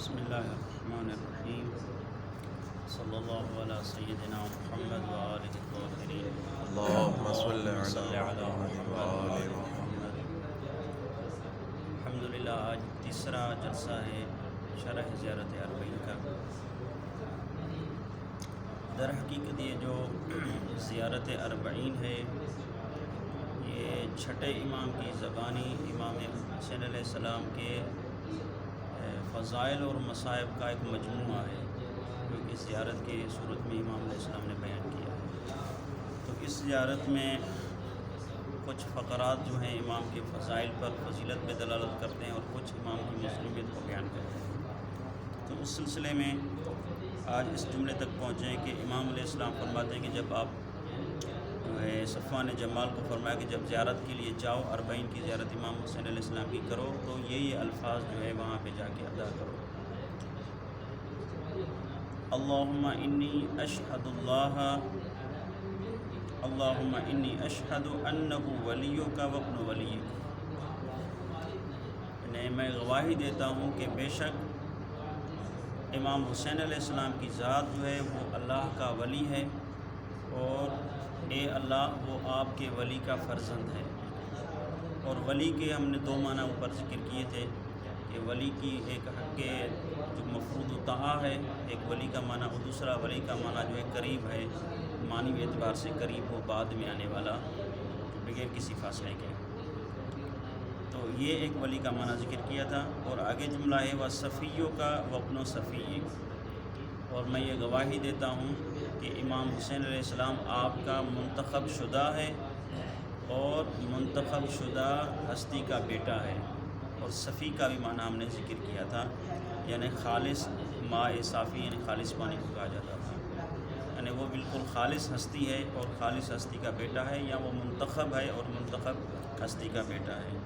بسم اللہ الرحمن الرحیم صلی اللہ علیہ سیدنا محمد وآلہ الطاہرین اللهم صل صلی على علی محمد محمد وآل وآل محمد. محمد۔ الحمدللہ آج تیسرا جلسہ ہے شرح زیارت اربعین کا۔ در حقیقت یہ جو زیارت اربعین ہے یہ چھٹے امام کی زبانی امام حسین علیہ السلام کے فضائل اور مصائب کا ایک مجموعہ ہے جو کہ زیارت کی صورت میں امام علیہ السلام نے بیان کیا ہے۔ تو اس زیارت میں کچھ فقرات جو ہیں امام کے فضائل پر فضیلت پہ دلالت کرتے ہیں اور کچھ امام کی مظلومیت کو بیان کرتے ہیں۔ تو اس سلسلے میں آج اس جملے تک پہنچے کہ امام علیہ السلام فرماتے ہیں کہ جب آپ جو ہے صفوان جمال کو فرمایا کہ جب زیارت کے لیے جاؤ اربعین کی زیارت امام حسین علیہ السلام کی کرو تو یہ الفاظ جو ہے وہاں پہ جا کے ادا کرو۔ اللہم انی اشہد انہ ولیک وابن ولیک، یعنی میں گواہی دیتا ہوں کہ بے شک امام حسین علیہ السلام کی ذات جو ہے وہ اللہ کا ولی ہے، اور اے اللہ وہ آپ کے ولی کا فرزند ہے۔ اور ولی کے ہم نے دو معنی اوپر ذکر کیے تھے کہ ولی کی ایک حق کے جو مفروض طاعہ ہے، ایک ولی کا معنی، اور دوسرا ولی کا معنی جو ہے قریب ہے، معنی اعتبار سے قریب ہو، بعد میں آنے والا بغیر کسی فاصلے کے۔ تو یہ ایک ولی کا معنی ذکر کیا تھا، اور آگے جملہ ہے وہ صفیوں کا وابن صفی، اور میں یہ گواہی دیتا ہوں کہ امام حسین علیہ السلام آپ کا منتخب شدہ ہے اور منتخب شدہ ہستی کا بیٹا ہے۔ اور صفی کا بھی معنی ہم نے ذکر کیا تھا، یعنی خالص ماء صافی، یعنی خالص پانی کو کہا جاتا تھا، یعنی وہ بالکل خالص ہستی ہے اور خالص ہستی کا بیٹا ہے، یا وہ منتخب ہے اور منتخب ہستی کا بیٹا ہے۔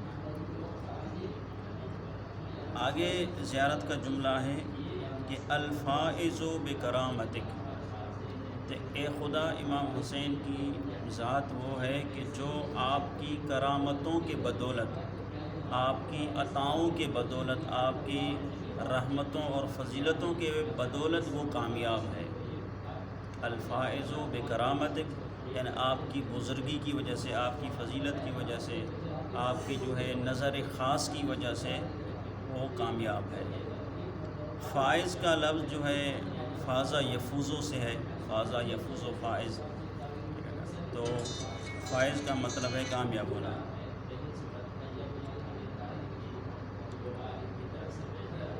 آگے زیارت کا جملہ ہے کہ الفائز بکرامتک، کہ اے خدا امام حسین کی ذات وہ ہے کہ جو آپ کی کرامتوں کے بدولت، آپ کی عطاؤں کے بدولت، آپ کی رحمتوں اور فضیلتوں کے بدولت وہ کامیاب ہے۔ الفائز بکرامتک یعنی آپ کی بزرگی کی وجہ سے، آپ کی فضیلت کی وجہ سے، آپ کی جو ہے نظر خاص کی وجہ سے وہ کامیاب ہے۔ فائز کا لفظ جو ہے فازہ یفوزو سے ہے، فازہ یفوزو فائز، تو فائز کا مطلب ہے کامیاب ہونا۔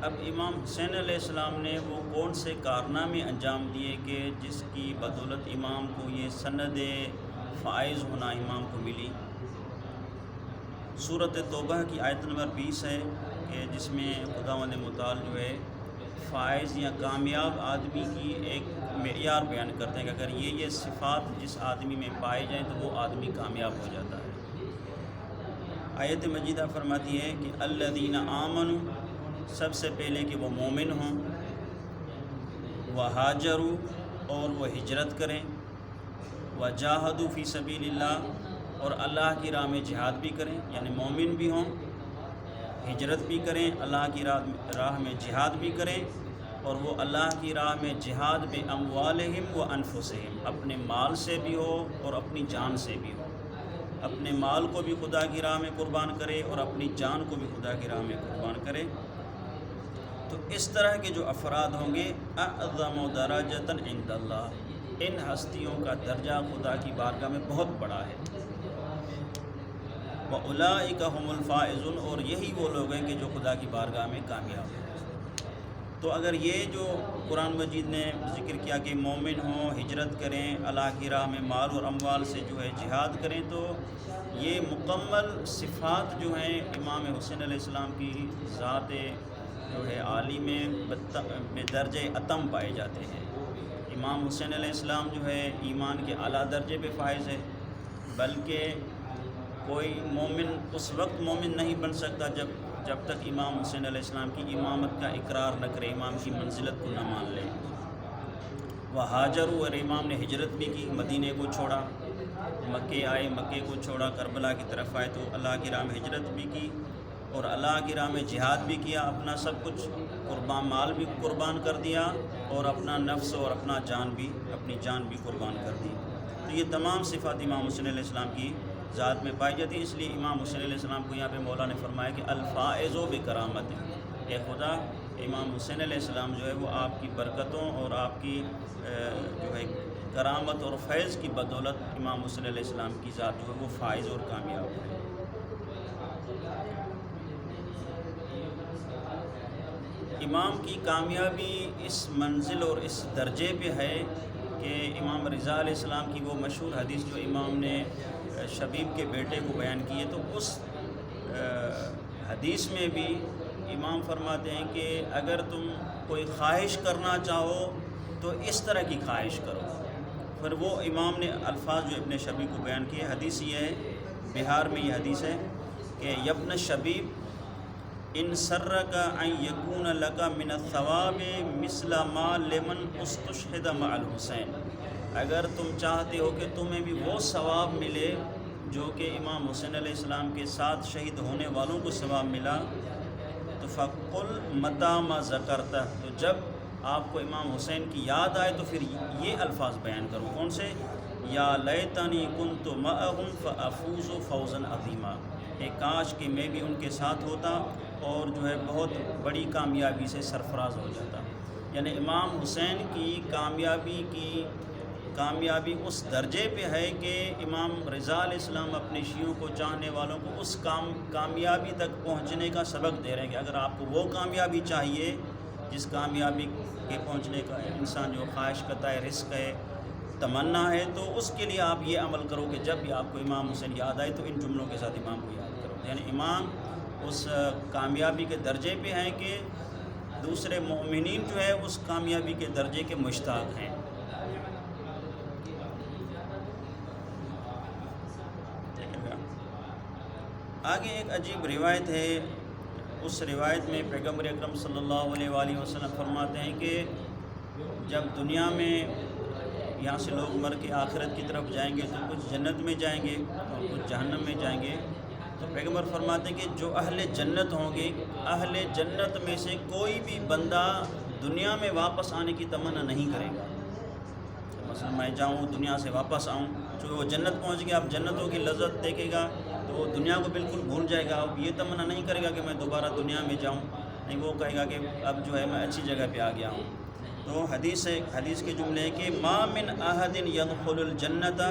اب امام حسین علیہ السلام نے وہ کون سے کارنامے انجام دیے کہ جس کی بدولت امام کو یہ سند فائز ہونا امام کو ملی؟ سورۃ توبہ کی آیت نمبر 20 ہے کہ جس میں خداوند متعال جو ہے فائز یا کامیاب آدمی کی ایک معیار بیان کرتے ہیں کہ اگر یہ صفات جس آدمی میں پائے جائیں تو وہ آدمی کامیاب ہو جاتا ہے۔ آیت مجیدہ فرماتی ہے کہ الذین آمنوا، سب سے پہلے کہ وہ مومن ہوں، وہاجروا اور وہ ہجرت کریں، وجاہدوا فی سبیل اللہ اور اللہ کی راہ میں جہاد بھی کریں، یعنی مومن بھی ہوں، ہجرت بھی کریں، اللہ کی راہ میں جہاد بھی کریں، اور وہ اللہ کی راہ میں جہاد بے اموالہم و انفسہم، اپنے مال سے بھی ہو اور اپنی جان سے بھی ہو، اپنے مال کو بھی خدا کی راہ میں قربان کرے اور اپنی جان کو بھی خدا کی راہ میں قربان کرے۔ تو اس طرح کے جو افراد ہوں گے اعظم درجۃ عند اللہ، ان ہستیوں کا درجہ خدا کی بارگاہ میں بہت بڑا ہے۔ وَأُولَئِكَ هُمُ الْفَائِزُونَ، اور یہی وہ لوگ ہیں کہ جو خدا کی بارگاہ میں کامیاب ہیں۔ تو اگر یہ جو قرآن مجید نے ذکر کیا کہ مومن ہوں، ہجرت کریں، اللہ کی راہ میں مال اور اموال سے جو ہے جہاد کریں، تو یہ مکمل صفات جو ہیں امام حسین علیہ السلام کی ذات جو ہے عالی میں بدرجہ اتم پائے جاتے ہیں۔ امام حسین علیہ السلام جو ہے ایمان کے اعلیٰ درجے پہ فائز ہے، بلکہ کوئی مومن اس وقت مومن نہیں بن سکتا جب تک امام حسین علیہ السلام کی امامت کا اقرار نہ کرے، امام کی منزلت کو نہ مان لے۔ وہ ہاجروا، اور امام نے ہجرت بھی کی، مدینے کو چھوڑا، مکے آئے، مکے کو چھوڑا، کربلا کی طرف آئے تو اللہ کی راہ میں ہجرت بھی کی، اور اللہ کی راہ میں جہاد بھی کیا، اپنا سب کچھ مال بھی قربان کر دیا، اور اپنا نفس اور اپنا اپنی جان بھی قربان کر دی۔ تو یہ تمام صفات امام حسین علیہ السلام کی ذات میں پائی جاتی ہے۔ اس لیے امام حسین علیہ السلام کو یہاں پہ مولا نے فرمایا کہ الفائز و بکرامت، اے خدا امام حسین علیہ السلام جو ہے وہ آپ کی برکتوں اور آپ کی جو ہے کرامت اور فیض کی بدولت امام حسین علیہ السلام کی ذات جو ہے وہ فائز اور کامیاب ہے۔ امام کی کامیابی اس منزل اور اس درجے پہ ہے کہ امام رضا علیہ السلام کی وہ مشہور حدیث جو امام نے شبیب کے بیٹے کو بیان کی ہے، تو اس حدیث میں بھی امام فرماتے ہیں کہ اگر تم کوئی خواہش کرنا چاہو تو اس طرح کی خواہش کرو۔ پھر وہ امام نے الفاظ جو ابن شبیب کو بیان کیے، حدیث یہ ہے، بہار میں یہ حدیث ہے کہ یبن شبیب ان سرک ان یکون لک من الثواب مثل ما لمن استشہد مع الحسین، اگر تم چاہتے ہو کہ تمہیں بھی وہ ثواب ملے جو کہ امام حسین علیہ السلام کے ساتھ شہید ہونے والوں کو ثواب ملا، تو فقل متی ما ذکرتہ، تو جب آپ کو امام حسین کی یاد آئے تو پھر یہ الفاظ بیان کرو، کون سے؟ یا لیتنی کنت معہم فافوز فوزا عظیما، کہ کاش کہ میں بھی ان کے ساتھ ہوتا اور جو ہے بہت بڑی کامیابی سے سرفراز ہو جاتا۔ یعنی امام حسین کی کامیابی اس درجے پہ ہے کہ امام رضا علیہ السلام اپنے شیعوں کو، چاہنے والوں کو اس کامیابی تک پہنچنے کا سبق دے رہے ہیں کہ اگر آپ کو وہ کامیابی چاہیے جس کامیابی کے پہنچنے کا انسان جو خواہش کرتا ہے، رزق ہے، تمنا ہے، تو اس کے لیے آپ یہ عمل کرو کہ جب بھی آپ کو امام حسین یاد آئے تو ان جملوں کے ساتھ امام کو یاد کرو۔ یعنی امام اس کامیابی کے درجے پہ ہیں کہ دوسرے مومنین جو ہے اس کامیابی کے درجے کے مشتاق ہیں۔ آگے ایک عجیب روایت ہے، اس روایت میں پیغمبر اکرم صلی اللہ علیہ وآلہ وسلم فرماتے ہیں کہ جب دنیا میں یہاں سے لوگ مر کے آخرت کی طرف جائیں گے تو کچھ جنت میں جائیں گے اور کچھ جہنم میں جائیں گے، تو پیغمبر فرماتے ہیں کہ جو اہل جنت ہوں گے، اہل جنت میں سے کوئی بھی بندہ دنیا میں واپس آنے کی تمنا نہیں کرے گا۔ مثلا میں جاؤں دنیا سے واپس آؤں، چونکہ وہ جنت پہنچ گیا، اب جنتوں کی لذت دیکھے گا تو وہ دنیا کو بالکل بھول جائے گا، اب یہ تمنا نہیں کرے گا کہ میں دوبارہ دنیا میں جاؤں، نہیں، وہ کہے گا کہ اب جو ہے میں اچھی جگہ پہ آ گیا ہوں۔ تو حدیث کے جملے ہے کہ ما من احد يدخل الجنت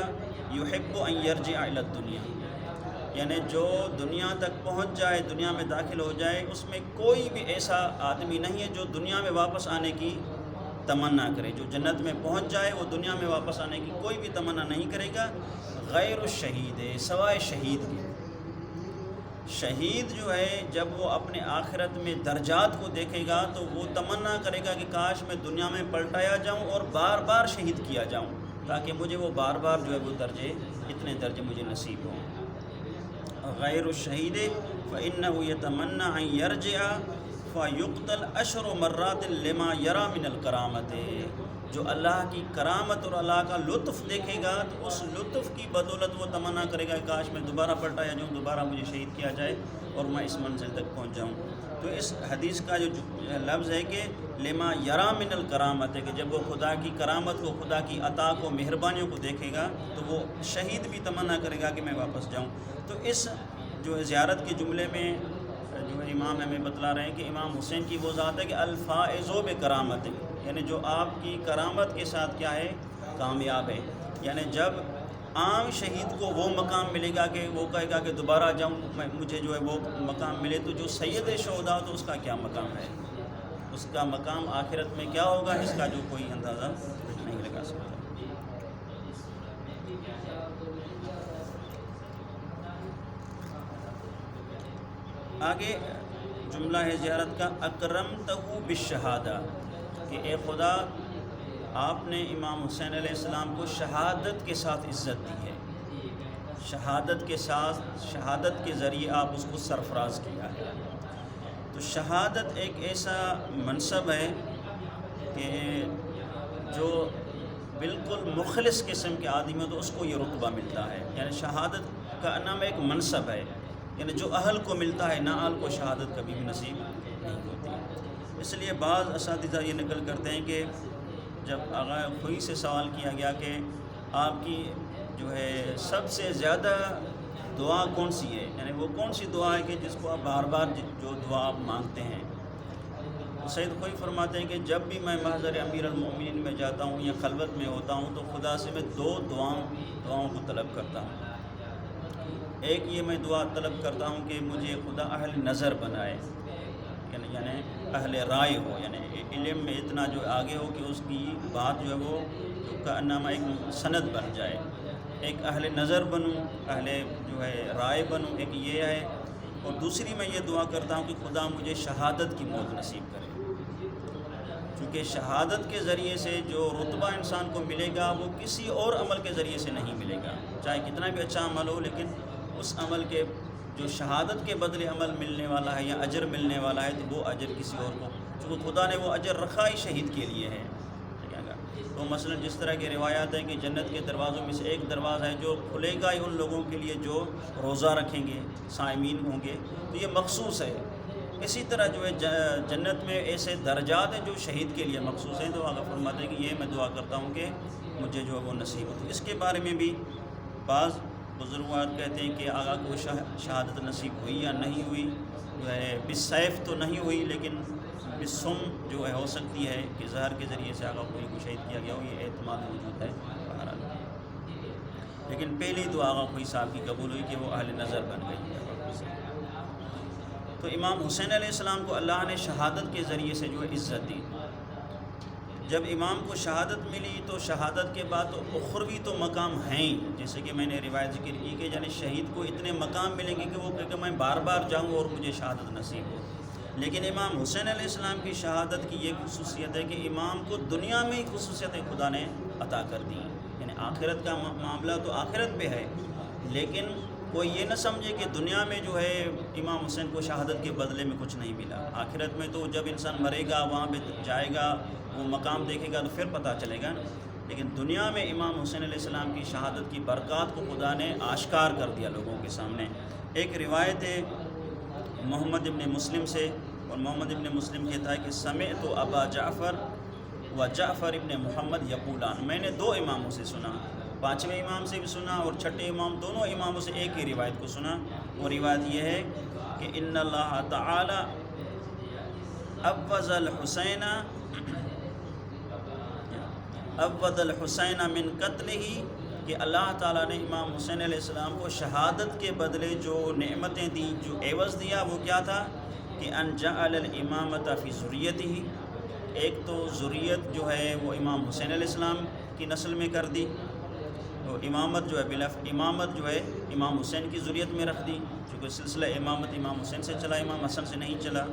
يحب ان يرجع الى الدنيا، یعنی جو دنیا تک پہنچ جائے، دنیا میں داخل ہو جائے، اس میں کوئی بھی ایسا آدمی نہیں ہے جو دنیا میں واپس آنے کی تمنا کرے۔ جو جنت میں پہنچ جائے وہ دنیا میں واپس آنے کی کوئی بھی تمنا نہیں کرے گا، غیر الشہید، سوائے شہید کے۔ شہید جو ہے جب وہ اپنے آخرت میں درجات کو دیکھے گا تو وہ تمنا کرے گا کہ کاش میں دنیا میں پلٹایا جاؤں اور بار بار شہید کیا جاؤں، تاکہ مجھے وہ بار بار جو ہے وہ اتنے درجے مجھے نصیب ہوں۔ غیر الشہید فإنہ یتمنى ان یرجع فیقتل 10 مرات لما یری من الکرامت، جو اللہ کی کرامت اور اللہ کا لطف دیکھے گا تو اس لطف کی بدولت وہ تمنا کرے گا کہ کاش میں دوبارہ پلٹایا جاؤں، دوبارہ مجھے شہید کیا جائے اور میں اس منزل تک پہنچ جاؤں۔ تو اس حدیث کا جو لفظ ہے کہ لما یری من الکرامت ہے کہ جب وہ خدا کی کرامت کو، خدا کی عطا کو، مہربانیوں کو دیکھے گا تو وہ شہید بھی تمنا کرے گا کہ میں واپس جاؤں۔ تو اس جو زیارت کے جملے میں جو امام ہمیں بتلا رہے ہیں کہ امام حسین کی وہ ذات ہے کہ الفائز بکرامت، یعنی جو آپ کی کرامت کے ساتھ کیا ہے، کامیاب ہے۔ یعنی جب عام شہید کو وہ مقام ملے گا کہ وہ کہے گا کہ دوبارہ جاؤں، مجھے جو ہے وہ مقام ملے، تو جو سید شہداء تو اس کا کیا مقام ہے، اس کا مقام آخرت میں کیا ہوگا، اس کا جو کوئی اندازہ نہیں لگا سکتا۔ آگے جملہ ہے زیارت کا، اکرمتہ بالشہادہ، کہ اے خدا آپ نے امام حسین علیہ السلام کو شہادت کے ساتھ عزت دی ہے، شہادت کے ساتھ، شہادت کے ذریعے آپ اس کو سرفراز کیا ہے۔ تو شہادت ایک ایسا منصب ہے کہ جو بالکل مخلص قسم کے آدمی ہو تو اس کو یہ رتبہ ملتا ہے، یعنی شہادت کا نام ایک منصب ہے یعنی جو اہل کو ملتا ہے نااہل کو شہادت کبھی بھی نصیب نہیں ہوتی۔ اس لیے بعض اساتذہ یہ نقل کرتے ہیں کہ جب آغا خوئی سے سوال کیا گیا کہ آپ کی جو ہے سب سے زیادہ دعا کون سی ہے، یعنی وہ کون سی دعا ہے کہ جس کو آپ بار بار جو دعا آپ مانگتے ہیں، تو سید خوئی فرماتے ہیں کہ جب بھی میں محضر امیر المومنین میں جاتا ہوں یا خلوت میں ہوتا ہوں تو خدا سے میں دو دعاؤں کو طلب کرتا ہوں۔ ایک یہ میں دعا طلب کرتا ہوں کہ مجھے خدا اہل نظر بنائے، یعنی اہل رائے ہو، یعنی علم میں اتنا جو آگے ہو کہ اس کی بات جو ہے وہ کا نامہ ایک سند بن جائے۔ ایک اہل نظر بنوں، اہل جو ہے رائے بنوں، ایک یہ ہے۔ اور دوسری میں یہ دعا کرتا ہوں کہ خدا مجھے شہادت کی موت نصیب کرے، چونکہ شہادت کے ذریعے سے جو رتبہ انسان کو ملے گا وہ کسی اور عمل کے ذریعے سے نہیں ملے گا، چاہے کتنا بھی اچھا عمل ہو، لیکن اس عمل کے جو شہادت کے بدلے عمل ملنے والا ہے یا اجر ملنے والا ہے تو وہ اجر کسی اور کو، چونکہ خدا نے وہ اجر رکھا ہی شہید کے لیے ہے۔ تو مثلا جس طرح کی روایات ہیں کہ جنت کے دروازوں میں سے ایک دروازہ ہے جو کھلے گا ہی ان لوگوں کے لیے جو روزہ رکھیں گے، صائمین ہوں گے، تو یہ مخصوص ہے۔ اسی طرح جو ہے جنت میں ایسے درجات ہیں جو شہید کے لیے مخصوص ہیں، تو آقا فرماتے ہیں کہ یہ میں دعا کرتا ہوں کہ مجھے جو ہے وہ نصیب ہو۔ تو اس کے بارے میں بھی بعض بزرگوار کہتے ہیں کہ آقا کو شہادت نصیب ہوئی یا نہیں ہوئی، جو ہے بالسیف تو نہیں ہوئی، لیکن بالسم جو ہے ہو سکتی ہے کہ زہر کے ذریعے سے آقا کوئی کو شہید کیا گیا ہو، یہ احتمال موجود ہے بہرحال۔ لیکن پہلی دعا آقا کوئی صاحب کی قبول ہوئی کہ وہ اہل نظر بن گئی۔ تو امام حسین علیہ السلام کو اللہ نے شہادت کے ذریعے سے جو ہے عزت دی۔ جب امام کو شہادت ملی تو شہادت کے بعد تو اخروی تو مقام ہیں، جیسے کہ میں نے روایت ذکر کی کہ یعنی شہید کو اتنے مقام ملیں گے کہ وہ کہ میں بار بار جاؤں اور مجھے شہادت نصیب ہو۔ لیکن امام حسین علیہ السلام کی شہادت کی یہ خصوصیت ہے کہ امام کو دنیا میں ہی خصوصیتیں خدا نے عطا کر دی، یعنی آخرت کا معاملہ تو آخرت پہ ہے، لیکن کوئی یہ نہ سمجھے کہ دنیا میں جو ہے امام حسین کو شہادت کے بدلے میں کچھ نہیں ملا۔ آخرت میں تو جب انسان مرے گا، وہاں پہ جائے گا، وہ مقام دیکھے گا تو پھر پتہ چلے گا۔ لیکن دنیا میں امام حسین علیہ السلام کی شہادت کی برکات کو خدا نے آشکار کر دیا لوگوں کے سامنے۔ ایک روایت ہے محمد ابن مسلم سے، اور محمد ابن مسلم کہتا ہے کہ سمعت ابا جعفر و جعفر ابن محمد یقولان، میں نے دو اماموں سے سنا، پانچویں امام سے بھی سنا اور چھٹے امام، دونوں اماموں سے ایک ہی روایت کو سنا۔ وہ روایت یہ ہے کہ ان اللہ تعالی ابد الحسین من قتلہ، کہ اللہ تعالیٰ نے امام حسین علیہ السلام کو شہادت کے بدلے جو نعمتیں دیں، جو عوض دیا، وہ کیا تھا کہ ان جعل الامامۃ فی ذریتہ، ایک تو ذریت جو ہے وہ امام حسین علیہ السلام کی نسل میں کر دی، اور امامت جو ہے امامت جو ہے امام حسین کی ذریت میں رکھ دی، چونکہ سلسلہ امامت امام حسین سے چلا، امام حسن سے نہیں چلا۔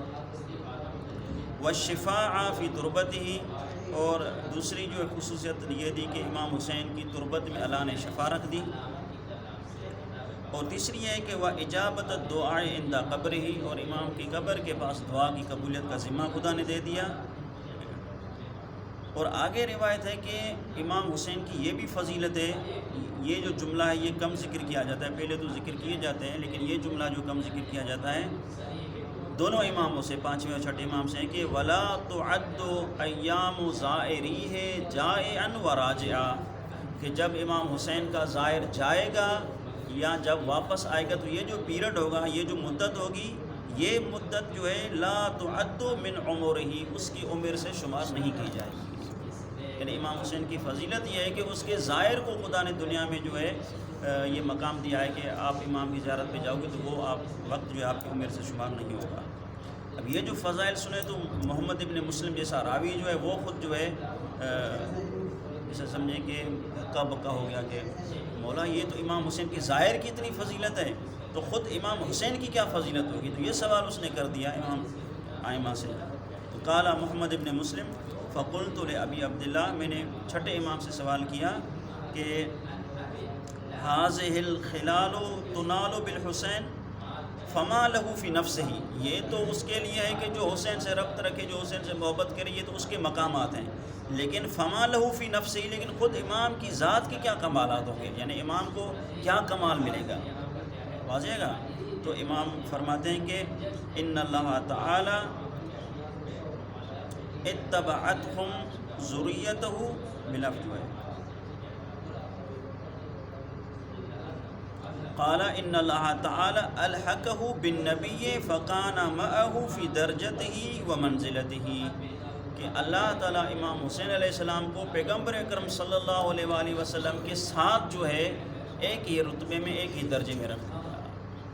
والشفاع فی تربتہ، اور دوسری جو خصوصیت یہ دی کہ امام حسین کی تربت میں اللہ نے شفاع رکھ دی۔ اور تیسری یہ ہے کہ وہ اجابت الدعاء عند قبرہ، اور امام کی قبر کے پاس دعا کی قبولیت کا ذمہ خدا نے دے دیا۔ اور آگے روایت ہے کہ امام حسین کی یہ بھی فضیلت ہے، یہ جو جملہ ہے یہ کم ذکر کیا جاتا ہے، پہلے تو ذکر کیے جاتے ہیں، لیکن یہ جملہ جو کم ذکر کیا جاتا ہے دونوں اماموں سے، پانچویں اور چھٹے امام سے، ہے کہ ولا تعد ایام زائریہ جائعا و راجعا، کہ جب امام حسین کا زائر جائے گا یا جب واپس آئے گا تو یہ جو پیریڈ ہوگا، یہ جو مدت ہوگی، یہ مدت جو ہے لا تعد من عمرہ، اس کی عمر سے شمار نہیں کی جائے گی۔ یعنی امام حسین کی فضیلت یہ ہے کہ اس کے زائر کو خدا نے دنیا میں جو ہے یہ مقام دیا ہے کہ آپ امام کی زیارت پہ جاؤ گے تو وہ آپ وقت جو ہے آپ کی عمر سے شمار نہیں ہوگا۔ اب یہ جو فضائل سنے تو محمد ابن مسلم جیسا راوی جو ہے وہ خود جو ہے جیسے سمجھیں کہ ہکا بکا ہو گیا کہ مولا یہ تو امام حسین کی ظاہر کی اتنی فضیلت ہے تو خود امام حسین کی کیا فضیلت ہوگی، تو یہ سوال اس نے کر دیا امام آئمہ سے۔ تو قال محمد ابن مسلم فقلت لابی عبداللہ، میں نے چھٹے امام سے سوال کیا کہ هذه الخلال تنال بالحسین فما له فی نفسہ، یہ تو اس کے لیے ہے کہ جو حسین سے ربط رکھے، جو حسین سے محبت کرے، یہ تو اس کے مقامات ہیں، لیکن فما له فی نفسہ، لیکن خود امام کی ذات کی کیا کمالات ہوں گے، یعنی امام کو کیا کمال ملے گا۔ واضح گا؟ تو امام فرماتے ہیں کہ ان اللہ تعالی اتبعتہم ذریتہ بلفظ ہے، قال ان اللہ تعالی الحقہ بالنبی فکان معہ فی درجتہ و منزلتہ، کہ اللہ تعالیٰ امام حسین علیہ السلام کو پیغمبر اکرم صلی اللہ علیہ وآلہ وسلم کے ساتھ جو ہے ایک ہی رتبے میں، ایک ہی درجے میں رکھ دیا،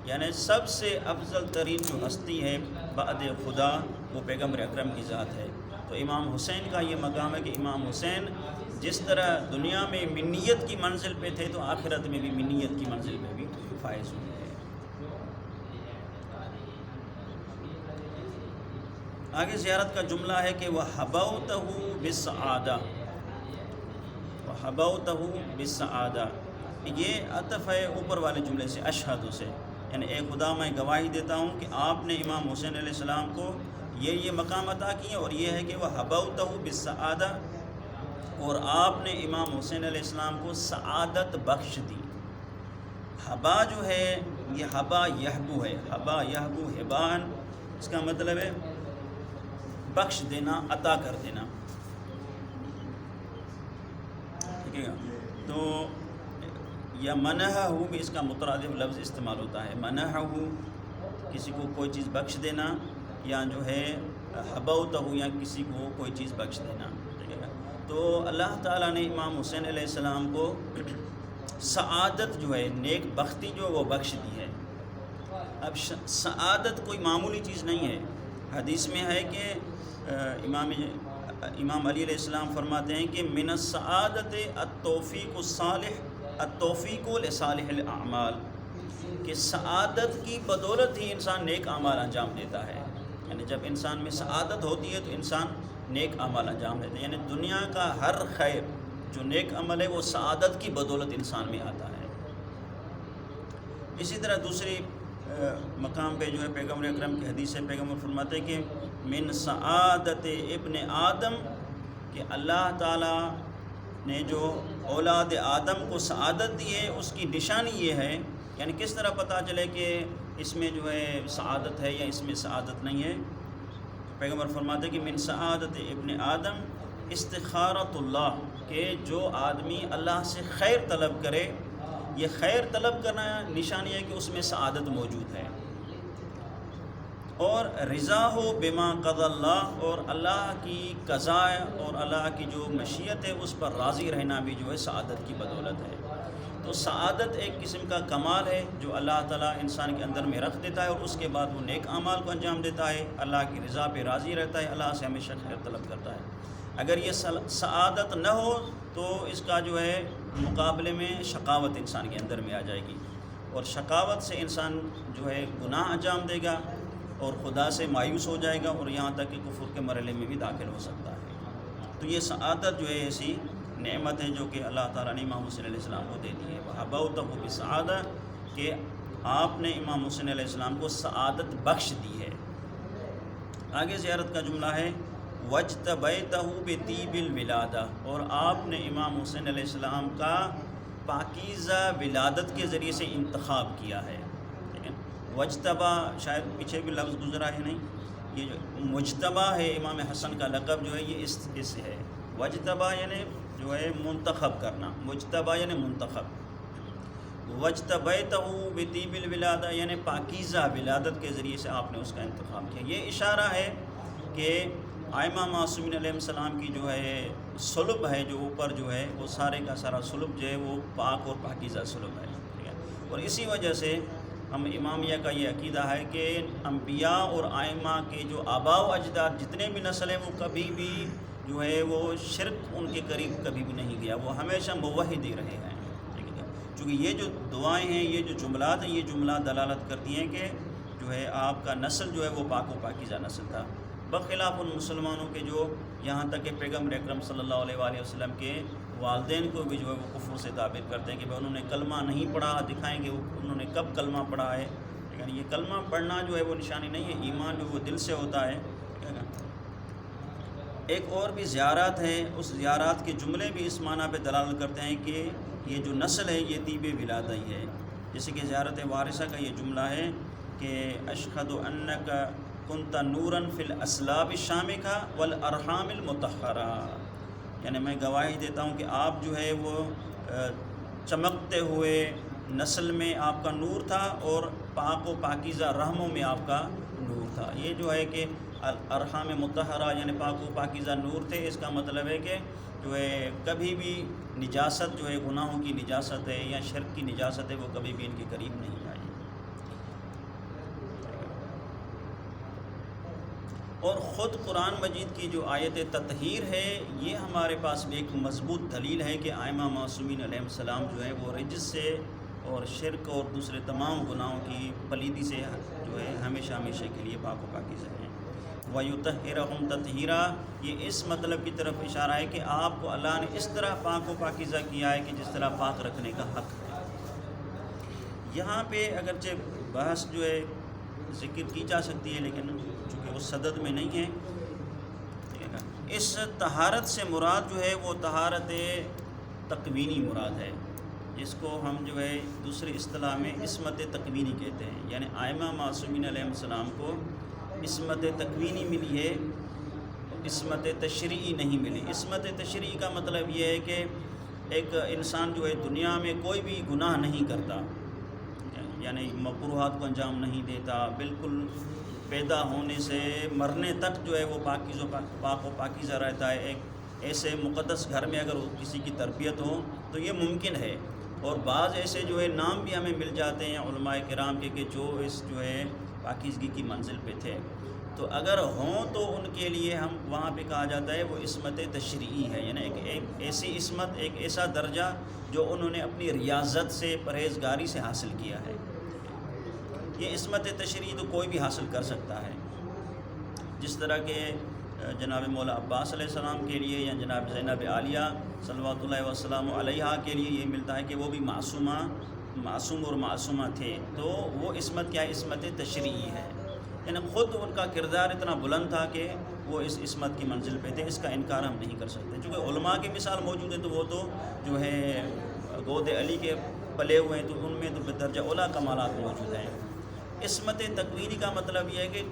یعنی سب سے افضل ترین جو ہستی ہے بعد خدا وہ پیغمبر اکرم کی ذات ہے۔ تو امام حسین کا یہ مقام ہے کہ امام حسین جس طرح دنیا میں منیت کی منزل پہ تھے تو آخرت میں بھی منیت کی منزل پہ بھی فائز ہوئے۔ آگے زیارت کا جملہ ہے کہ وَحَبَوْتَهُ بِالسَّعَادَةِ، وَحَبَوْتَهُ بِالسَّعَادَةِ، یہ عطف ہے اوپر والے جملے سے، اشہد سے، یعنی اے خدا میں گواہی دیتا ہوں کہ آپ نے امام حسین علیہ السلام کو یہ مقام عطا کیے، اور یہ ہے کہ وَحَبَوْتَهُ بِالسَّعَادَةِ، اور آپ نے امام حسین علیہ السلام کو سعادت بخش دی۔ حبا جو ہے یہ حبا یحبو ہے، حبا یحبو حبان، اس کا مطلب ہے بخش دینا، عطا کر دینا، ٹھیک ہے۔ تو یا منحہ بھی اس کا مترادف لفظ استعمال ہوتا ہے، منحہ کسی کو کوئی چیز بخش دینا، یا جو ہے حبوتہ یا کسی کو کوئی چیز بخش دینا، ٹھیک ہے۔ تو اللہ تعالیٰ نے امام حسین علیہ السلام کو سعادت جو ہے، نیک بختی جو وہ بخش دی ہے۔ اب سعادت کوئی معمولی چیز نہیں ہے، حدیث میں ہے کہ امام علی علیہ السلام فرماتے ہیں کہ من السعادت التوفیق الصالح، التوفیق لصالح الاعمال، کہ سعادت کی بدولت ہی انسان نیک اعمال انجام دیتا ہے، یعنی جب انسان میں سعادت ہوتی ہے تو انسان نیک اعمال انجام دیتا ہے، یعنی دنیا کا ہر خیر جو نیک عمل ہے وہ سعادت کی بدولت انسان میں آتا ہے۔ اسی طرح دوسری مقام پہ جو ہے پیغمبر اکرم کی حدیث ہے، پیغمبر فرماتے ہیں کہ من سعادت ابن آدم، کہ اللہ تعالیٰ نے جو اولاد آدم کو سعادت دی ہے اس کی نشانی یہ ہے، یعنی کس طرح پتہ چلے کہ اس میں جو ہے سعادت ہے یا اس میں سعادت نہیں ہے۔ پیغمبر فرماتے ہیں کہ من سعادت ابن آدم استخارۃ اللہ، کہ جو آدمی اللہ سے خیر طلب کرے، یہ خیر طلب کرنا نشانی ہے کہ اس میں سعادت موجود ہے، اور رضا ہو بما قضى اللہ، اور اللہ کی قضاء اور اللہ کی جو مشیت ہے اس پر راضی رہنا بھی جو ہے سعادت کی بدولت ہے۔ تو سعادت ایک قسم کا کمال ہے جو اللہ تعالیٰ انسان کے اندر میں رکھ دیتا ہے، اور اس کے بعد وہ نیک اعمال کو انجام دیتا ہے، اللہ کی رضا پہ راضی رہتا ہے، اللہ سے ہمیشہ خیر طلب کرتا ہے۔ اگر یہ سعادت نہ ہو تو اس کا جو ہے مقابلے میں شقاوت انسان کے اندر میں آ جائے گی، اور شقاوت سے انسان جو ہے گناہ انجام دے گا اور خدا سے مایوس ہو جائے گا، اور یہاں تک کہ کفر کے مرحلے میں بھی داخل ہو سکتا ہے۔ تو یہ سعادت جو ہے ایسی نعمت ہے جو کہ اللہ تعالیٰ نے امام حسین علیہ السلام کو دے دی ہے، وَحَبَوْتَهُ بِالسَّعَادَةِ، کہ آپ نے امام حسین علیہ السلام کو سعادت بخش دی ہے۔ آگے زیارت کا جملہ ہے وَاجْتَبَيْتَهُ بِطِيبِ الْوِلَادَةِ، اور آپ نے امام حسین علیہ السلام کا پاکیزہ ولادت کے ذریعے سے انتخاب کیا ہے، ٹھیک ہے۔ وجتبہ شاید پیچھے بھی لفظ گزرا ہے نہیں، یہ جو مجتبہ ہے امام حسن کا لقب جو ہے یہ اس سے ہے، وجتبہ یعنی جو ہے منتخب کرنا، مجتبہ یعنی منتخب، وجتبیتہ بطیب الولادہ یعنی پاکیزہ ولادت کے ذریعے سے آپ نے اس کا انتخاب کیا۔ یہ اشارہ ہے کہ آئمہ معصومین علیہ السلام کی جو ہے سلب ہے، جو اوپر جو ہے وہ سارے کا سارا سلب جو ہے وہ پاک اور پاکیزہ سلب ہے، ٹھیک ہے۔ اور اسی وجہ سے ہم امامیہ کا یہ عقیدہ ہے کہ انبیاء اور آئمہ کے جو آباء و اجداد جتنے بھی نسل ہیں وہ کبھی بھی جو ہے وہ شرک ان کے قریب کبھی بھی نہیں گیا، وہ ہمیشہ موحد ہی رہے ہیں، ٹھیک ہے۔ چونکہ یہ جو دعائیں ہیں، یہ جو جملات ہیں، یہ جملات دلالت کرتی ہیں کہ جو ہے آپ کا نسل جو ہے وہ پاک و پاکیزہ نسل تھا، بخلاف ان مسلمانوں کے جو یہاں تک کہ پیغمبر اکرم صلی اللہ علیہ وآلہ وسلم کے والدین کو بھی جو ہے وہ کفر سے تعبیر کرتے ہیں کہ انہوں نے کلمہ نہیں پڑھا، دکھائیں گے انہوں نے کب کلمہ پڑھا ہے، لیکن یہ کلمہ پڑھنا جو ہے وہ نشانی نہیں ہے، ایمان جو وہ دل سے ہوتا ہے۔ ایک اور بھی زیارات ہے، اس زیارات کے جملے بھی اس معنی پہ دلالت کرتے ہیں کہ یہ جو نسل ہے یہ طیب ولادہ ہی ہے، جیسے کہ زیارت وارثہ کا یہ جملہ ہے کہ اشہد انک کنت نورا فی الاسلاب الشامخہ والارحام المطہرہ، یعنی میں گواہی دیتا ہوں کہ آپ جو ہے وہ چمکتے ہوئے نسل میں آپ کا نور تھا اور پاک و پاکیزہ رحموں میں آپ کا نور تھا۔ یہ جو ہے کہ ارحام مطہرہ یعنی پاک و پاکیزہ نور تھے، اس کا مطلب ہے کہ جو ہے کبھی بھی نجاست جو ہے گناہوں کی نجاست ہے یا شرک کی نجاست ہے وہ کبھی بھی ان کے قریب نہیں آئی۔ اور خود قرآن مجید کی جو آیت تطہیر ہے یہ ہمارے پاس بھی ایک مضبوط دلیل ہے کہ ائمہ معصومین علیہ السلام جو ہے وہ رجس سے اور شرک اور دوسرے تمام گناہوں کی پلیدی سے جو ہے ہمیشہ ہمیشہ کے لیے پاک و پاکیزہ ہیں۔ وَيُطَهِّرَهُمْ تَطْهِيرًا، یہ اس مطلب کی طرف اشارہ ہے کہ آپ کو اللہ نے اس طرح پاک و پاکیزہ کیا ہے کہ جس طرح پاک رکھنے کا حق ہے۔ یہاں پہ اگرچہ بحث جو ہے ذکر کی جا سکتی ہے لیکن چونکہ وہ صدد میں نہیں ہے، اس طہارت سے مراد جو ہے وہ طہارت تکوینی مراد ہے، جس کو ہم جو ہے دوسری اصطلاح میں عصمت تکوینی کہتے ہیں۔ یعنی ائمہ معصومین علیہ السلام کو عصمت تکوینی ملی ہے، عصمت تشریعی نہیں ملی۔ عصمت تشریعی کا مطلب یہ ہے کہ ایک انسان جو ہے دنیا میں کوئی بھی گناہ نہیں کرتا، یعنی مکروہات کو انجام نہیں دیتا، بالکل پیدا ہونے سے مرنے تک جو ہے وہ پاک و پاکیزہ رہتا ہے۔ ایک ایسے مقدس گھر میں اگر کسی کی تربیت ہو تو یہ ممکن ہے، اور بعض ایسے جو ہے نام بھی ہمیں مل جاتے ہیں علماء کرام کے کہ جو اس جو ہے پاکیزگی کی منزل پہ تھے، تو اگر ہوں تو ان کے لیے ہم وہاں پہ کہا جاتا ہے وہ عصمت تشریعی ہے، یعنی ایک ایسی عصمت، ایک ایسا درجہ جو انہوں نے اپنی ریاضت سے پرہیزگاری سے حاصل کیا ہے۔ یہ عصمت تشریعی تو کوئی بھی حاصل کر سکتا ہے، جس طرح کہ جناب مولا عباس علیہ السلام کے لیے یا جناب زینب عالیہ صلوات اللہ وسلم علیہا کے لیے یہ ملتا ہے کہ وہ بھی معصوم اور معصومہ تھے، تو وہ عصمت کیا ہے؟ عصمت تشریعی ہے، یعنی خود ان کا کردار اتنا بلند تھا کہ وہ اس عصمت کی منزل پہ تھے، اس کا انکار ہم نہیں کر سکتے۔ چونکہ علماء کی مثال موجود ہے تو وہ تو جو ہے گود علی کے پلے ہوئے ہیں، تو ان میں تو بدرجہ اولیٰ کمالات موجود ہیں۔ عصمت تکوینی کا مطلب یہ ہے کہ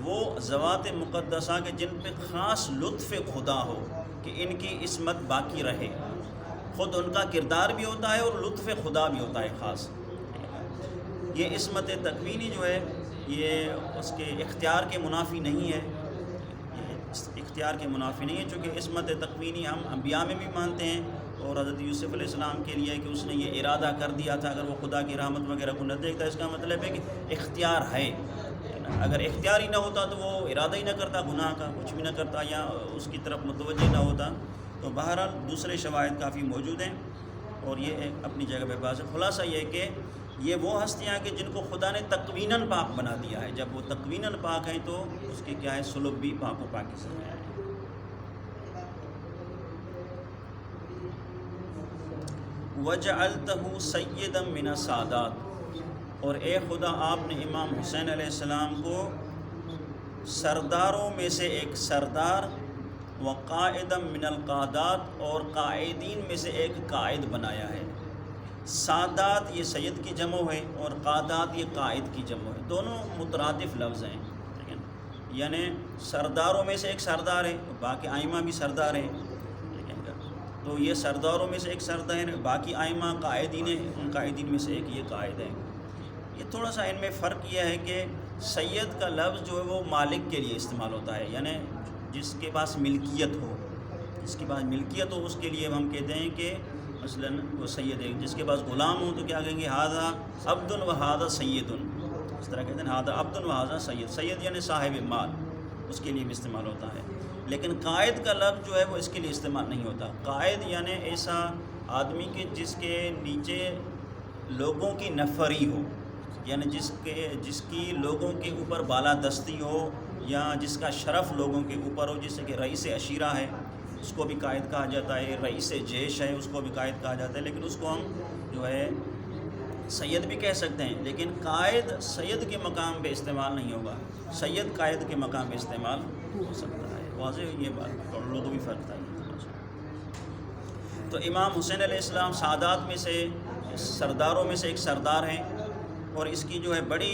وہ ذوات مقدسہ کے جن پہ خاص لطف خدا ہو کہ ان کی عصمت باقی رہے، خود ان کا کردار بھی ہوتا ہے اور لطف خدا بھی ہوتا ہے خاص۔ یہ عصمت تکوینی جو ہے یہ اس کے اختیار کے منافی نہیں ہے، یہ اختیار کے منافی نہیں ہے، چونکہ عصمت تکوینی ہم انبیاء میں بھی مانتے ہیں، اور حضرت یوسف علیہ السلام کے لیے کہ اس نے یہ ارادہ کر دیا تھا اگر وہ خدا کی رحمت وغیرہ کو نہ دیکھتا، اس کا مطلب ہے کہ اختیار ہے۔ اگر اختیار ہی نہ ہوتا تو وہ ارادہ ہی نہ کرتا گناہ کا، کچھ بھی نہ کرتا یا اس کی طرف متوجہ نہ ہوتا۔ تو بہرحال دوسرے شواہد کافی موجود ہیں اور یہ اپنی جگہ پہ بات ہے۔ خلاصہ یہ ہے کہ یہ وہ ہستیاں کہ جن کو خدا نے تکویناً پاک بنا دیا ہے، جب وہ تکویناً پاک ہیں تو اس کے کیا ہے سلوک بھی پاک و پاکیزہ ہے۔ وَجَعَلْتَهُ سَيِّدًا مِنَ السَّادَاتِ، اور اے خدا آپ نے امام حسین علیہ السلام کو سرداروں میں سے ایک سردار، وَقَائِدًا مِنَ الْقَادَاتِ، اور قائدین میں سے ایک قائد بنایا ہے۔ سادات یہ سید کی جمع ہے اور قادات یہ قائد کی جمع ہے، دونوں مترادف لفظ ہیں، یعنی سرداروں میں سے ایک سردار ہے، باقی ائمہ بھی سردار ہیں، تو یہ سرداروں میں سے ایک سردار ہے، باقی ائمہ قائدین ہیں، ان قائدین میں سے ایک یہ قائد ہے۔ یہ تھوڑا سا ان میں فرق یہ ہے کہ سید کا لفظ جو ہے وہ مالک کے لیے استعمال ہوتا ہے، یعنی جس کے پاس ملکیت ہو، جس کے پاس ملکیت ہو اس کے لیے ہم کہتے ہیں کہ مثلاً وہ سید ہے۔ جس کے پاس غلام ہو تو کیا کہیں گے؟ ھذا عبد و ھذا سید، اس طرح کہتے ہیں ھذا عبد و ھذا سید۔ سید یعنی صاحب مال، اس کے لیے بھی استعمال ہوتا ہے۔ لیکن قائد کا لفظ جو ہے وہ اس کے لیے استعمال نہیں ہوتا۔ قائد یعنی ایسا آدمی کہ جس کے نیچے لوگوں کی نفری ہو، یعنی جس کی لوگوں کے اوپر بالادستی ہو یا جس کا شرف لوگوں کے اوپر ہو، جیسے کہ رئیس عشیرہ ہے اس کو بھی قائد کہا جاتا ہے، رئیس جیش ہے اس کو بھی قائد کہا جاتا ہے، لیکن اس کو ہم جو ہے سید بھی کہہ سکتے ہیں، لیکن قائد سید کے مقام پہ استعمال نہیں ہوگا، سید قائد کے مقام پہ استعمال ہو سکتا ہے۔ واضح یہ بات، اور لوگوں بھی فرق تھا۔ تو امام حسین علیہ السلام سادات میں سے سرداروں میں سے ایک سردار ہیں، اور اس کی جو ہے بڑی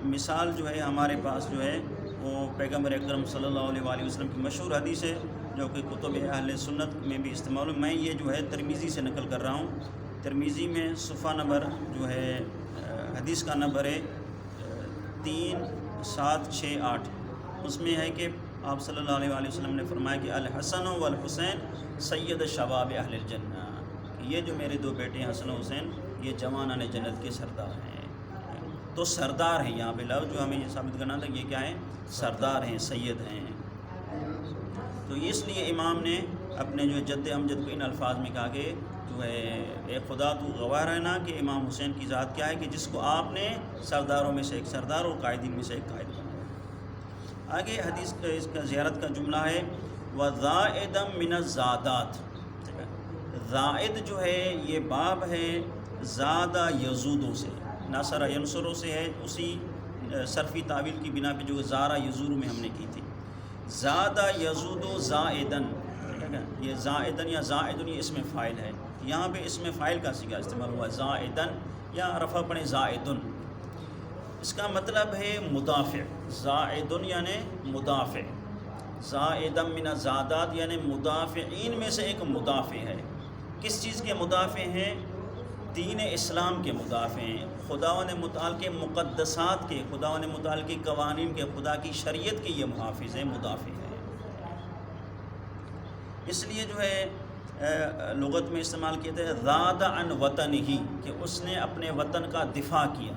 مثال جو ہے ہمارے پاس جو ہے وہ پیغمبر اکرم صلی اللہ علیہ وآلہ وسلم کی مشہور حدیث ہے، جو کہ کتب اہل سنت میں بھی استعمال میں یہ جو ہے ترمذی سے نقل کر رہا ہوں۔ ترمذی میں صفحہ نمبر جو ہے حدیث کا نمبر ہے 3768، اس میں ہے کہ آپ صلی اللہ علیہ وآلہ وسلم نے فرمایا کہ الحسن والحسین سید شباب اہل الجنہ، یہ جو میرے دو بیٹے ہیں حسن و حسین، یہ جوانان جنت کے سردار ہیں۔ تو سردار ہیں، یہاں پہ لفظ جو ہمیں یہ ثابت کرنا تھا، یہ کیا ہیں؟ سردار ہیں، سید ہیں۔ تو اس لیے امام نے اپنے جو جد امجد کو ان الفاظ میں کہا کہ جو ہے اے خدا تو گواہ رہنا کہ امام حسین کی ذات کیا ہے کہ جس کو آپ نے سرداروں میں سے ایک سردار اور قائدین میں سے ایک قائد بنایا۔ آگے حدیث کا اس کا زیارت کا جملہ ہے وَزَائِدًا مِنَ الزَّادَاتِ، زائد جو ہے یہ باب ہے زادہ یزودوں سے، ناصرہ ینصروں سے ہے، اسی صرفی تعویل کی بنا پہ جو زارہ یزور میں ہم نے کی تھی۔ زادہ یزود و زائدن، یہ زائدن یا زائدن یہ اسم فاعل ہے، یہاں پہ اسم فاعل کا صیغہ استعمال ہوا زائدن یا رفع پڑھیں زائدن، اس کا مطلب ہے مدافع۔ زائدن یعنی مدافع، زائدن من الزادات یعنی مدافعین میں سے ایک مدافع ہے۔ کس چیز کے مدافع ہیں؟ دین اسلام کے مدافع ہیں، خداوند متعال کے مقدسات کے، خداوند متعال کے قوانین کے، خدا کی شریعت کے یہ محافظ ہیں، مدافع ہیں۔ اس لیے جو ہے لغت میں استعمال کیا تھا زاد عن وطنہ، کہ اس نے اپنے وطن کا دفاع کیا۔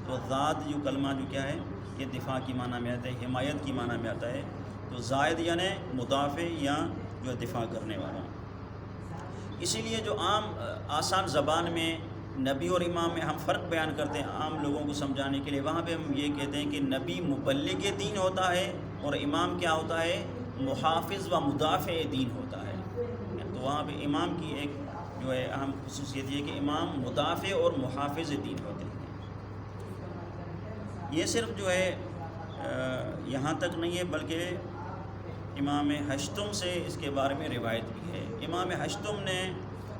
تو زاد جو کلمہ جو کیا ہے یہ دفاع کی معنی میں آتا ہے، حمایت کی معنی میں آتا ہے۔ تو زائد یعنی مدافع یا جو دفاع کرنے والا۔ اسی لیے جو عام آسان زبان میں نبی اور امام میں ہم فرق بیان کرتے ہیں عام لوگوں کو سمجھانے کے لیے، وہاں پہ ہم یہ کہتے ہیں کہ نبی مبلغ دین ہوتا ہے اور امام کیا ہوتا ہے؟ محافظ و مدافع دین ہوتا ہے۔ تو وہاں پہ امام کی ایک جو ہے اہم خصوصیت یہ کہ امام مدافع اور محافظ دین ہوتے ہیں۔ یہ صرف جو ہے یہاں تک نہیں ہے، بلکہ امام حشتم سے اس کے بارے میں روایت بھی ہے۔ امام حشتم نے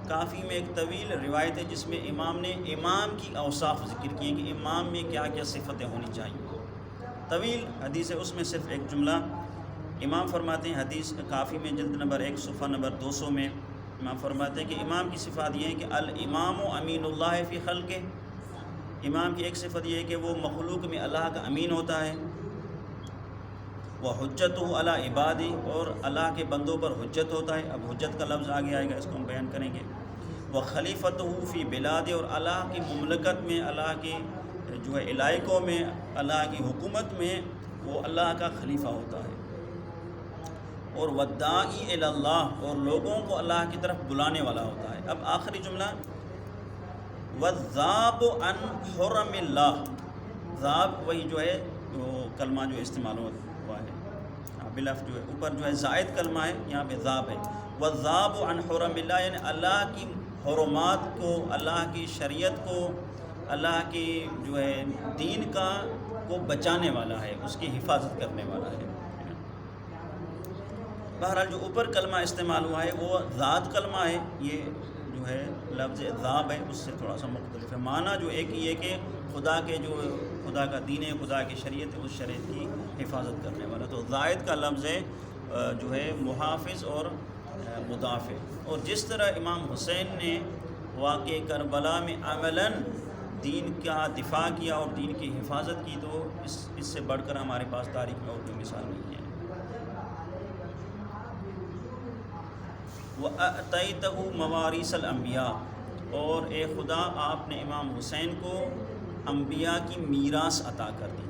کافی میں ایک طویل روایت ہے جس میں امام نے امام کی اوصاف ذکر کی ہیں کہ امام میں کیا کیا صفتیں ہونی چاہیے۔ طویل حدیث ہے، اس میں صرف ایک جملہ امام فرماتے ہیں، حدیث کافی میں جلد نمبر 1 صفحہ نمبر 200 میں امام فرماتے ہیں کہ امام کی صفات یہ ہے کہ الامام امین اللہ فی خلقہ، امام کی ایک صفت یہ ہے کہ وہ مخلوق میں اللہ کا امین ہوتا ہے، وہ حجت علی عبادی، اور اللہ کے بندوں پر حجت ہوتا ہے۔ اب حجت کا لفظ آگے آئے گا، اس کو ہم بیان کریں گے۔ وہ خلیفۃ فی بلاد، اور اللہ کی مملکت میں، اللہ کے جو ہے علاقوں میں، اللہ کی حکومت میں وہ اللہ کا خلیفہ ہوتا ہے۔ اور والداعی الی اللہ، اور لوگوں کو اللہ کی طرف بلانے والا ہوتا ہے۔ اب آخری جملہ والذاب عن حرم اللہ، ذاب وہی جو ہے وہ کلمہ جو استعمال ہوا ہے بلفظ جو ہے اوپر جو ہے زائد کلمہ ہے، یہاں پہ ذاب ہے۔ والذاب عن حرم اللہ یعنی اللہ کی حرمات کو، اللہ کی شریعت کو، اللہ کی جو ہے دین کا کو بچانے والا ہے، اس کی حفاظت کرنے والا ہے۔ بہرحال جو اوپر کلمہ استعمال ہوا ہے وہ ذات کلمہ ہے، یہ جو ہے لفظ ذاب ہے، اس سے تھوڑا سا مختلف ہے۔ معنی جو ایک یہ کہ خدا کے جو خدا کا دین ہے، خدا کی شریعت ہے، اس شریعت کی حفاظت کرنے والا۔ تو زائد کا لفظ ہے جو ہے محافظ اور مدافع۔ اور جس طرح امام حسین نے واقع کربلا میں عملاً دین کا دفاع کیا اور دین کی حفاظت کی، تو اس سے بڑھ کر ہمارے پاس تاریخ میں اور کوئی مثال نہیں ہے۔ وَأَعْطَيْتَهُ مَوَارِثَ الْأَنْبِيَاءِ، اور اے خدا آپ نے امام حسین کو انبیاء کی میراث عطا کر دی۔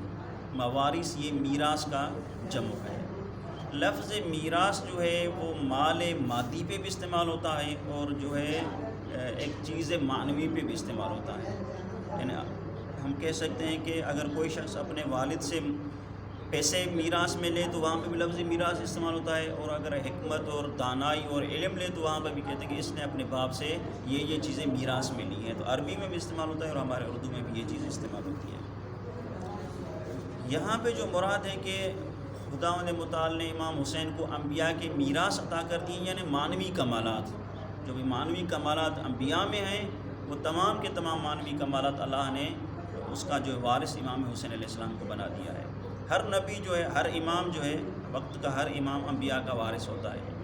موارث یہ میراث کا جمع ہے۔ لفظ میراث جو ہے وہ مال مادی پہ بھی استعمال ہوتا ہے اور جو ہے ایک چیز معنوی پہ بھی استعمال ہوتا ہے۔ یعنی ہم کہہ سکتے ہیں کہ اگر کوئی شخص اپنے والد سے پیسے میراث میں لے تو وہاں پہ بھی لفظ میراث استعمال ہوتا ہے، اور اگر حکمت اور دانائی اور علم لے تو وہاں پہ بھی کہتے ہیں کہ اس نے اپنے باپ سے یہ چیزیں میراث میں لی ہیں۔ تو عربی میں بھی استعمال ہوتا ہے اور ہمارے اردو میں بھی یہ چیزیں استعمال ہوتی ہیں۔ یہاں پہ جو مراد ہے کہ خداوند متعال نے امام حسین کو انبیاء کے میراث عطا کر دی، یعنی معنوی کمالات، جو بھی معنوی کمالات انبیاء میں ہیں وہ تمام کے تمام معنوی کمالات اللہ نے اس کا جو وارث امام حسین علیہ السلام کو بنا دیا ہے۔ ہر نبی جو ہے، ہر امام جو ہے، وقت کا ہر امام انبیاء کا وارث ہوتا ہے۔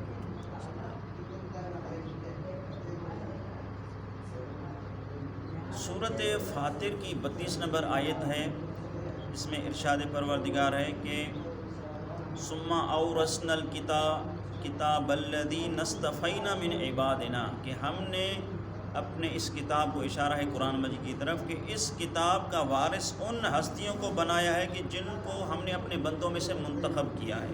سورۃ فاطر کی 32 نمبر آیت ہے، اس میں ارشاد پروردگار ہے کہ ثم اورثنا الکتاب الذی نصطفینا من عبادنا، کہ ہم نے اپنے اس کتاب کو، اشارہ ہے قرآن مجید کی طرف، کہ اس کتاب کا وارث ان ہستیوں کو بنایا ہے کہ جن کو ہم نے اپنے بندوں میں سے منتخب کیا ہے،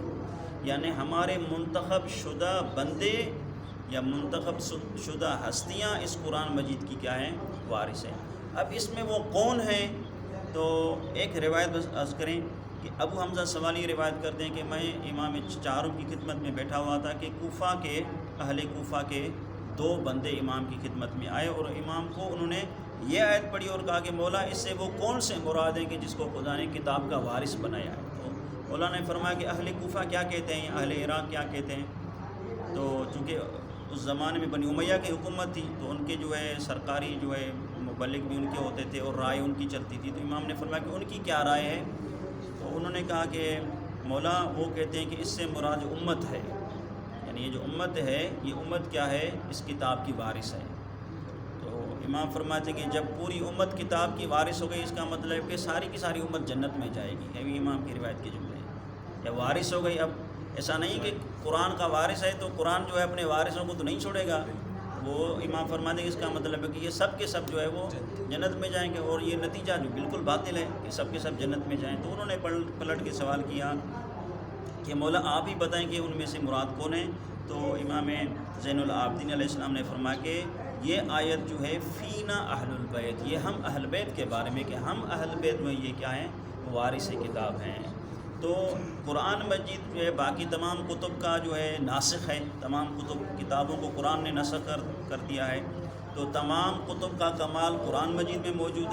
یعنی ہمارے منتخب شدہ بندے یا منتخب شدہ ہستیاں اس قرآن مجید کی کیا ہیں؟ وارث ہیں۔ اب اس میں وہ کون ہیں؟ تو ایک روایت بس عرض کریں کہ ابو حمزہ سوالی روایت کرتے ہیں کہ میں امام چاروں کی خدمت میں بیٹھا ہوا تھا کہ کوفہ کے اہل کوفہ کے 2 بندے امام کی خدمت میں آئے اور امام کو انہوں نے یہ آیت پڑھی اور کہا کہ مولا اس سے وہ کون سے مراد ہیں کہ جس کو خدا نے کتاب کا وارث بنایا ہے؟ تو مولا نے فرمایا کہ اہل کوفہ کیا کہتے ہیں، اہل عراق کیا کہتے ہیں؟ تو چونکہ اس زمانے میں بنی امیہ کی حکومت تھی تو ان کے جو ہے سرکاری جو ہے مبلغ بھی ان کے ہوتے تھے اور رائے ان کی چلتی تھی، تو امام نے فرمایا کہ ان کی کیا رائے ہے؟ تو انہوں نے کہا کہ مولا وہ کہتے ہیں کہ اس سے مراد امت ہے، یعنی یہ جو امت ہے یہ امت کیا ہے؟ اس کتاب کی وارث ہے۔ تو امام فرماتے ہیں کہ جب پوری امت کتاب کی وارث ہو گئی، اس کا مطلب ہے کہ ساری کی ساری امت جنت میں جائے گی، یہ بھی امام کی روایت کے جملے ہیں۔ یا وارث ہو گئی، اب ایسا نہیں کہ قرآن کا وارث ہے تو قرآن جو ہے اپنے وارثوں کو تو نہیں چھوڑے گا، وہ امام فرماتے ہیں اس کا مطلب ہے کہ یہ سب کے سب جو ہے وہ جنت میں جائیں گے، اور یہ نتیجہ جو بالکل باطل ہے کہ سب کے سب جنت میں جائیں۔ تو انہوں نے پلٹ کے سوال کیا کہ مولا آپ ہی بتائیں کہ ان میں سے مراد کون ہیں؟ تو امام زین العابدین علیہ السلام نے فرمایا کہ یہ آیت جو ہے فینا اہل البیت، یہ ہم اہل بیت کے بارے میں، کہ ہم اہل بیت میں یہ کیا ہیں؟ وارث کتاب ہیں۔ تو قرآن مجید جو ہے باقی تمام کتب کا جو ہے ناسخ ہے، تمام کتابوں کو قرآن نے نسخ کر دیا ہے، تو تمام کتب کا کمال قرآن مجید میں موجود ہے۔